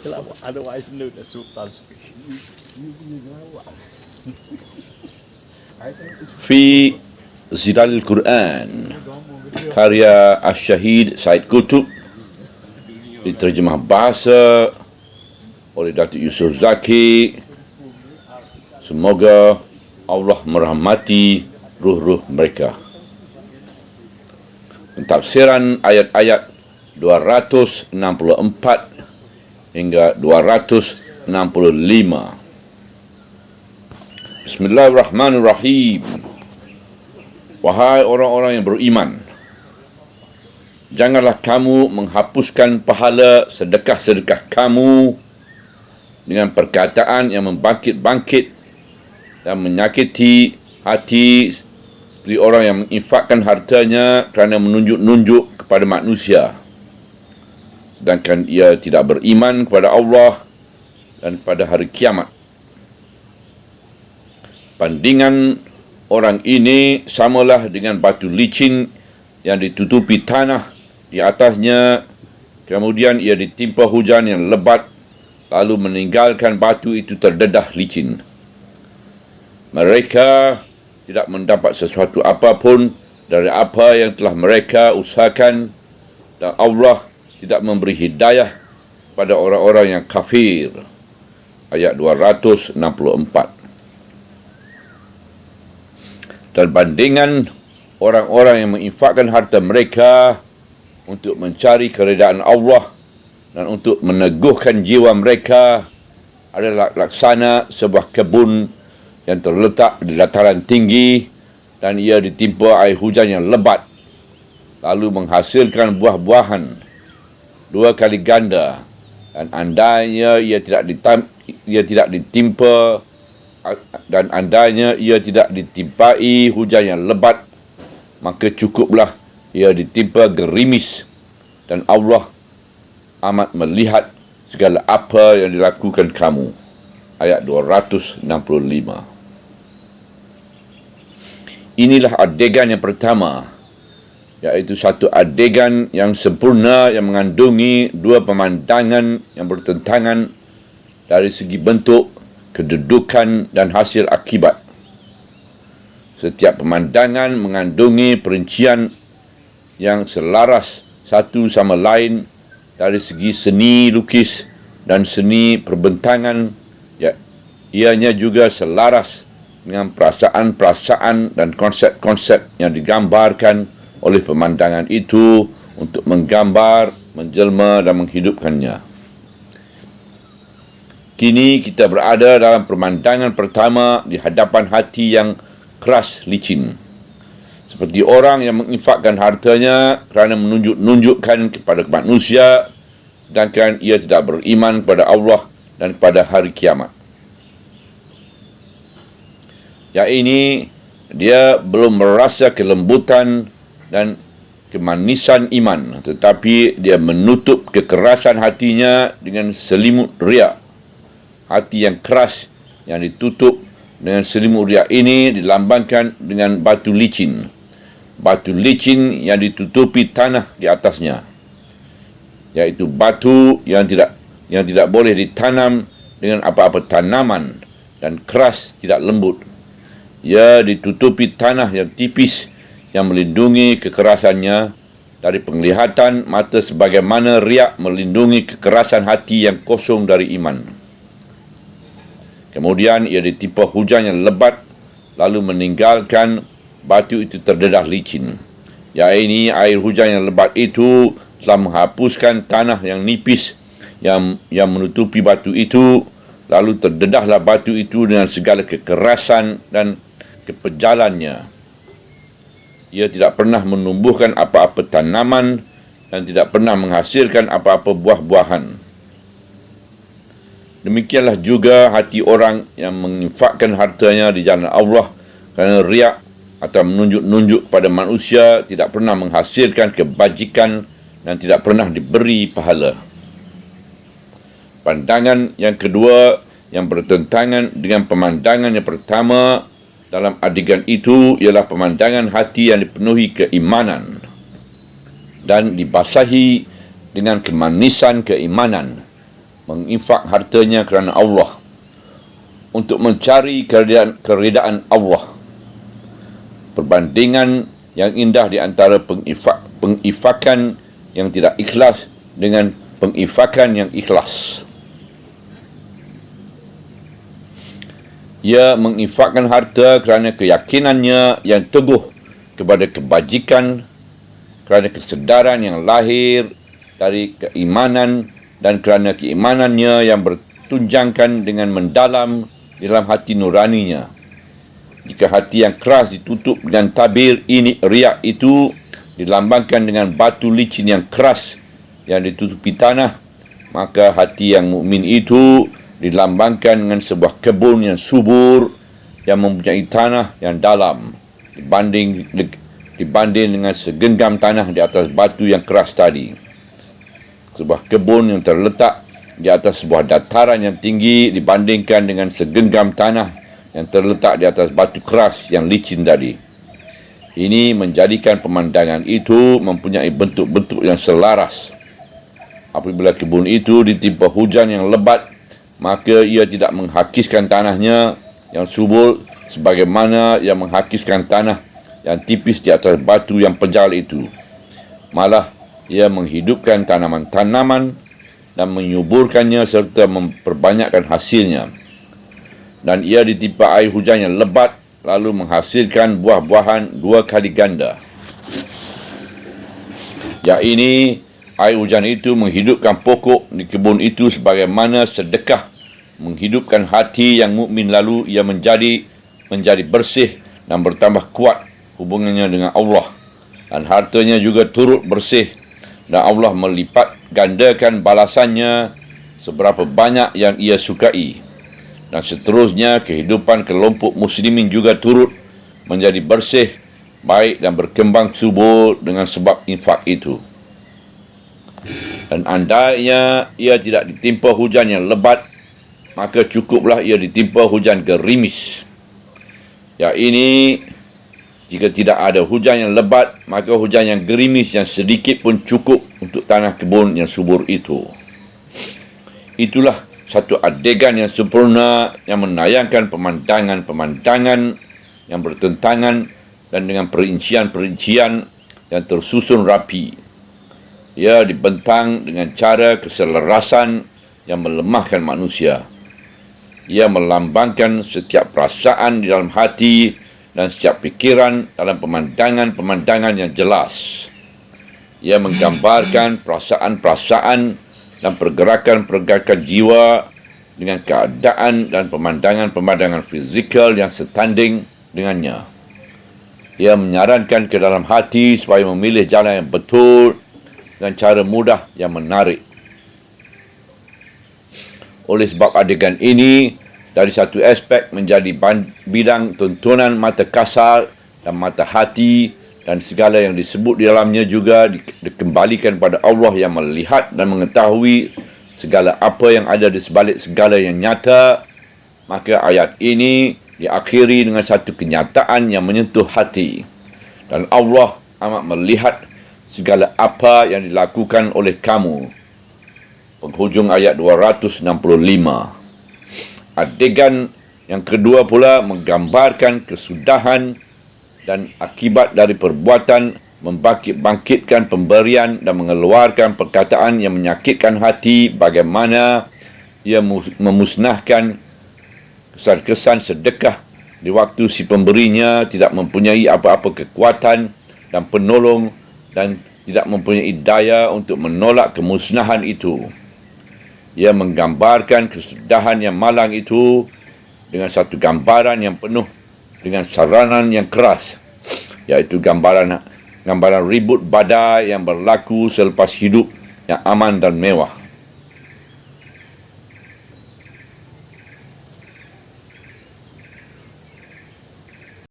Otherwise known as Sultan's fish. Fi Zilal Quran, karya Asy-Syahid Said Qutb, diterjemah bahasa oleh Datuk Yusof Zaki. Semoga Allah merahmati ruh-ruh mereka. Pentafsiran ayat-ayat 264 hingga 265. Bismillahirrahmanirrahim. Wahai orang-orang yang beriman, janganlah kamu menghapuskan pahala sedekah-sedekah kamu dengan perkataan yang membangkit-bangkit dan menyakiti hati, seperti orang yang menginfakkan hartanya kerana menunjuk-nunjuk kepada manusia, sedangkan ia tidak beriman kepada Allah dan pada hari kiamat. Bandingan orang ini samalah dengan batu licin yang ditutupi tanah di atasnya, kemudian ia ditimpa hujan yang lebat, lalu meninggalkan batu itu terdedah licin. Mereka tidak mendapat sesuatu apapun dari apa yang telah mereka usahakan, dan Allah tidak memberi hidayah pada orang-orang yang kafir. Ayat 264. Dan bandingan orang-orang yang menginfakkan harta mereka untuk mencari keredaan Allah dan untuk meneguhkan jiwa mereka adalah laksana sebuah kebun yang terletak di dataran tinggi dan ia ditimpa air hujan yang lebat, lalu menghasilkan buah-buahan 2 kali ganda, dan andainya ia tidak ditimpa dan andainya ia tidak ditimpai hujan yang lebat, maka cukuplah ia ditimpa gerimis, dan Allah amat melihat segala apa yang dilakukan kamu. Ayat 265. Inilah adegan yang pertama, iaitu satu adegan yang sempurna yang mengandungi 2 pemandangan yang bertentangan dari segi bentuk, kedudukan dan hasil akibat. Setiap pemandangan mengandungi perincian yang selaras satu sama lain dari segi seni lukis dan seni perbentangan. Ianya juga selaras dengan perasaan-perasaan dan konsep-konsep yang digambarkan oleh pemandangan itu untuk menggambar, menjelma dan menghidupkannya. Kini kita berada dalam pemandangan pertama di hadapan hati yang keras licin, seperti orang yang menginfakkan hartanya kerana menunjuk-nunjukkan kepada manusia, sedangkan ia tidak beriman kepada Allah dan kepada hari kiamat. Yang ini, dia belum merasa kelembutan dan kemanisan iman, tetapi dia menutup kekerasan hatinya dengan selimut riak. Hati yang keras yang ditutup dengan selimut riak ini dilambangkan dengan batu licin. Batu licin yang ditutupi tanah di atasnya, iaitu batu yang tidak boleh ditanam dengan apa-apa tanaman dan keras, tidak lembut. Ia ditutupi tanah yang tipis yang melindungi kekerasannya dari penglihatan mata, sebagaimana riak melindungi kekerasan hati yang kosong dari iman. Kemudian ia ditimpa hujan yang lebat, lalu meninggalkan batu itu terdedah licin. Ini air hujan yang lebat itu telah menghapuskan tanah yang nipis yang menutupi batu itu, lalu terdedahlah batu itu dengan segala kekerasan dan kepejalannya. Ia tidak pernah menumbuhkan apa-apa tanaman dan tidak pernah menghasilkan apa-apa buah-buahan. Demikianlah juga hati orang yang menginfakkan hartanya di jalan Allah kerana riak atau menunjuk-nunjuk kepada manusia, tidak pernah menghasilkan kebajikan dan tidak pernah diberi pahala. Pandangan yang kedua yang bertentangan dengan pemandangan yang pertama dalam adegan itu ialah pemandangan hati yang dipenuhi keimanan dan dibasahi dengan kemanisan keimanan, menginfak hartanya kerana Allah, untuk mencari keridaan Allah. Perbandingan yang indah di antara penginfakan yang tidak ikhlas dengan penginfakan yang ikhlas. Ia menginfakkan harta kerana keyakinannya yang teguh kepada kebajikan, kerana kesedaran yang lahir dari keimanan, dan kerana keimanannya yang bertunjangkan dengan mendalam dalam hati nuraninya. Jika hati yang keras ditutup dengan tabir ini riak itu dilambangkan dengan batu licin yang keras yang ditutupi tanah, maka hati yang mukmin itu dilambangkan dengan sebuah kebun yang subur yang mempunyai tanah yang dalam dibanding dengan segenggam tanah di atas batu yang keras tadi. Sebuah kebun yang terletak di atas sebuah dataran yang tinggi dibandingkan dengan segenggam tanah yang terletak di atas batu keras yang licin tadi. Ini menjadikan pemandangan itu mempunyai bentuk-bentuk yang selaras. Apabila kebun itu ditimpa hujan yang lebat, maka ia tidak menghakiskan tanahnya yang subur sebagaimana ia menghakiskan tanah yang tipis di atas batu yang pejal itu. Malah ia menghidupkan tanaman-tanaman dan menyuburkannya serta memperbanyakkan hasilnya. Dan ia ditimpa air hujan yang lebat, lalu menghasilkan buah-buahan 2 kali ganda. Ya, ini air hujan itu menghidupkan pokok di kebun itu sebagaimana sedekah menghidupkan hati yang mukmin, lalu ia menjadi bersih dan bertambah kuat hubungannya dengan Allah, dan hartanya juga turut bersih, dan Allah melipat gandakan balasannya seberapa banyak yang ia sukai. Dan seterusnya kehidupan kelompok muslimin juga turut menjadi bersih, baik dan berkembang subur dengan sebab infak itu. Dan andainya ia tidak ditimpa hujan yang lebat, maka cukuplah ia ditimpa hujan gerimis. Ya, ini jika tidak ada hujan yang lebat, maka hujan yang gerimis yang sedikit pun cukup untuk tanah kebun yang subur itu. Itulah satu adegan yang sempurna yang menayangkan pemandangan-pemandangan yang bertentangan dan dengan perincian-perincian yang tersusun rapi. Ia dibentang dengan cara keselarasan yang melemahkan manusia. Ia melambangkan setiap perasaan di dalam hati dan setiap fikiran dalam pemandangan-pemandangan yang jelas. Ia menggambarkan perasaan-perasaan dan pergerakan-pergerakan jiwa dengan keadaan dan pemandangan-pemandangan fizikal yang setanding dengannya. Ia menyarankan ke dalam hati supaya memilih jalan yang betul dengan cara mudah yang menarik. Oleh sebab adegan ini dari satu aspek menjadi bidang tontonan mata kasar dan mata hati, dan segala yang disebut di dalamnya juga dikembalikan pada Allah yang melihat dan mengetahui segala apa yang ada di sebalik segala yang nyata, maka ayat ini diakhiri dengan satu kenyataan yang menyentuh hati. Dan Allah amat melihat segala apa yang dilakukan oleh kamu. Penghujung ayat 265. Adegan yang kedua pula menggambarkan kesudahan dan akibat dari perbuatan membangkitkan pemberian dan mengeluarkan perkataan yang menyakitkan hati, bagaimana ia memusnahkan kesan-kesan sedekah di waktu si pemberinya tidak mempunyai apa-apa kekuatan dan penolong dan tidak mempunyai daya untuk menolak kemusnahan itu. Ia menggambarkan kesudahan yang malang itu dengan satu gambaran yang penuh dengan saranan yang keras, iaitu gambaran ribut badai yang berlaku selepas hidup yang aman dan mewah.